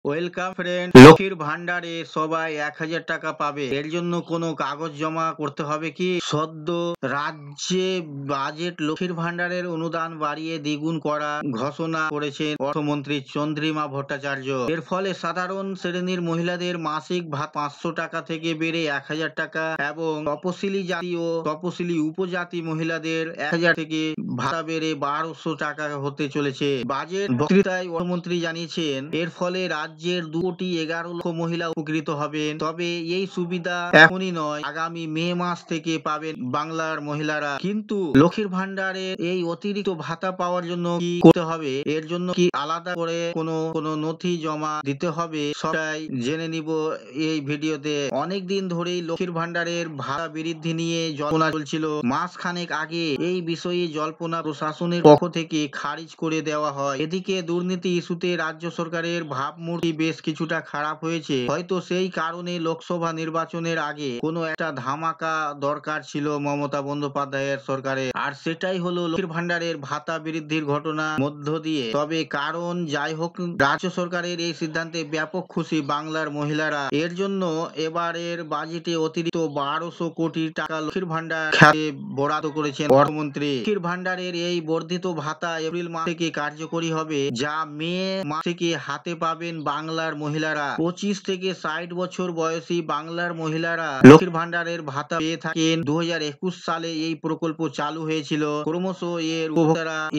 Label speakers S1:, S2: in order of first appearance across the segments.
S1: Welcome friend. লক্ষ্মীর ভান্ডারে সবাই ১,০০০ টাকা পাবে। এর জন্য কোনো কাগজ জমা করতে হবে কি? সদ্য রাজ্যে বাজেট লক্ষ্মীর ভান্ডারের অনুদান বাড়িয়ে দ্বিগুণ করা ঘোষণা করেছেন অর্থমন্ত্রী চন্দ্রিমা ভট্টাচার্য। এর ফলে সাধারণ শ্রেণীর মহিলাদের মাসিক ভাতা ৫০০ টাকা থেকে বেড়ে ১,০০০ টাকা এবং তপশিলি জাতি ও তপশিলি উপজাতি মহিলাদের ১,০০০ থেকে ভাতা বেড়ে ১,২০০ টাকা হতে চলেছে। বাজেট বক্তৃতায় অর্থমন্ত্রী জানিয়েছেন, এর ফলে রাজ্যের ২,১১,০০,০০০ মহিলা উপকৃত হবেন। তবে এই সুবিধা এখনই নয়, আগামী মে মাস থেকে পাবেন বাংলার মহিলারা। কিন্তু লক্ষ্মীর ভান্ডারে এই অতিরিক্ত ভাতা পাওয়ার জন্য কি করতে হবে? এর জন্য কি আলাদা করে কোনো নথি জমা দিতে হবে? সবটাই জেনে নিব এই ভিডিওতে। অনেক দিন ধরেই লক্ষ্মীর ভান্ডারের ভাতা বৃদ্ধি নিয়ে জল্পনা চলছিল। মাস খানেক আগে এই বিষয়ে জল্পনা প্রশাসনের পক্ষ থেকে খারিজ করে দেওয়া হয়। এদিকে দুর্নীতি ইস্যুতে রাজ্য সরকারের ভাবমূর্তি বেশ কিছুটা খারাপ হয়েছে। হয়তো সেই কারণে লোকসভা নির্বাচনের আগে কোনো একটা ধামাকা দরকার ছিল মমতা বন্দ্যোপাধ্যায়ের সরকারের। আর সেটাই হলো লক্ষ্মীর ভান্ডারের ভাতা বৃদ্ধির ঘটনা মধ্য দিয়ে। তবে কারণ যাই হোক, রাজ্য সরকারের এই সিদ্ধান্তে ব্যাপক খুশি বাংলার মহিলারা। এর জন্য এবারের বাজেটে অতিরিক্ত ১,২০০ কোটি টাকা লক্ষ্মীর ভান্ডার খাতে বরাদ্দ করেছেন অর্থমন্ত্রী। লক্ষ্মীর ভান্ডারের এই বর্ধিত ভাতা এপ্রিল মাস থেকে কার্যকরী হবে, যা মে মাস থেকে হাতে পাবেন বাংলার মহিলারা। ২৫ থেকে ৬০ বছর বয়সী বাংলার মহিলারা লক্ষ্মীর ভান্ডারের ভাতা পেয়ে থাকেন। ২০২১ সালে এই প্রকল্প চালু হয়েছিল। ক্রমশ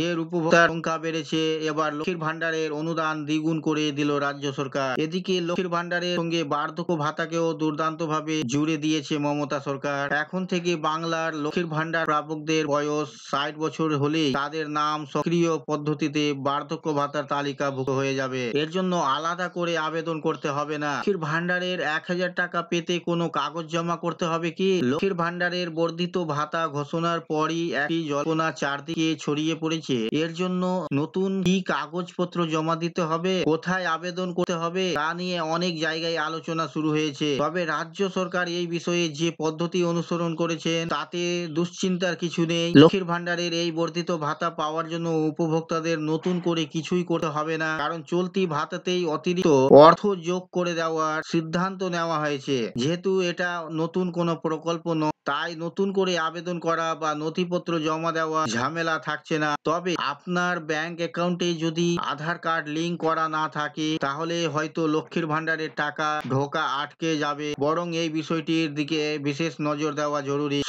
S1: এর উপভোক্তার সংখ্যা বেড়েছে। এবার লক্ষ্মীর ভান্ডারের অনুদান দ্বিগুণ করে দিল রাজ্য সরকার। এদিকে লক্ষ্মীর ভান্ডারের সঙ্গে বার্ধক্য ভাতাকেও দুর্দান্তভাবে জুড়ে দিয়েছে মমতা সরকার। এখন থেকে বাংলার লক্ষ্মীর ভান্ডার প্রাপকদের বয়স ৬০ বছর হলেই তাদের নাম সক্রিয় পদ্ধতিতে বার্ধক্য ভাতার তালিকাভুক্ত হয়ে যাবে। এর জন্য আলাদা করে আবেদন করতে হবে না। লক্ষ্মীর ভান্ডারের ১,০০০ টাকা পেতে কোনো কাগজ জমা করতে হবে কি? লক্ষ্মীর ভান্ডারের বর্ধিত ভাতা ঘোষণার পরই একটি জল্পনা চারদিকে ছড়িয়ে পড়েছে। এর জন্য নতুন কি কাগজপত্র জমা দিতে হবে, কোথায় আবেদন করতে হবে, তা নিয়ে অনেক জায়গায় আলোচনা শুরু হয়েছে। তবে রাজ্য সরকার এই বিষয়ে যে পদ্ধতি অনুসরণ করেছেন তাতে দুশ্চিন্তার কিছু নেই। লক্ষ্মীর ভান্ডারের এই বর্ধিত ভাতা পাওয়ার জন্য উপভোক্তাদের নতুন করে কিছুই করতে হবে না, কারণ চলতি ভাতাতেই অতিরিক্ত অর্থ যোগ করে দেওয়ার সিদ্ধান্ত নেওয়া হয়েছে। যেহেতু এটা নতুন কোনো প্রকল্প নয়, তাই নতুন করে আবেদন করা বা নথিপত্র জমা দেওয়া ঝামেলা থাকছে না। তবে আপনার ব্যাংক অ্যাকাউন্টে যদি আধার কার্ড লিংক করা না থাকে তাহলে হয়তো লক্ষ্মীর ভান্ডারের টাকা ঢোকা আটকে যাবে। বরং এই বিষয়টির দিকে বিশেষ নজর দেওয়া জরুরি।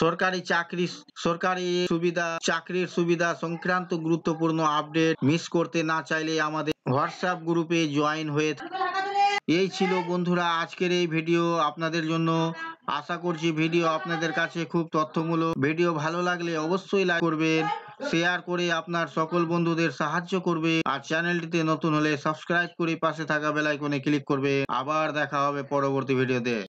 S1: চাকরির সুবিধা সংক্রান্ত গুরুত্বপূর্ণ আপডেট মিস করতে না চাইলে আমাদের হোয়াটসঅ্যাপ গ্রুপে জয়েন হয়ে এই ছিল বন্ধুরা আজকের এই ভিডিও আপনাদের জন্য। আশা করছি ভিডিও আপনাদের কাছে খুব তথ্যমূলক। ভিডিও ভালো লাগলে অবশ্যই লাইক করবেন, শেয়ার করে আপনার সকল বন্ধুদের সাহায্য করবে। আর চ্যানেলটিতে নতুন হলে সাবস্ক্রাইব করে পাশে থাকা বেল আইকনে ক্লিক করবে। আবার দেখা হবে পরবর্তী ভিডিওতে।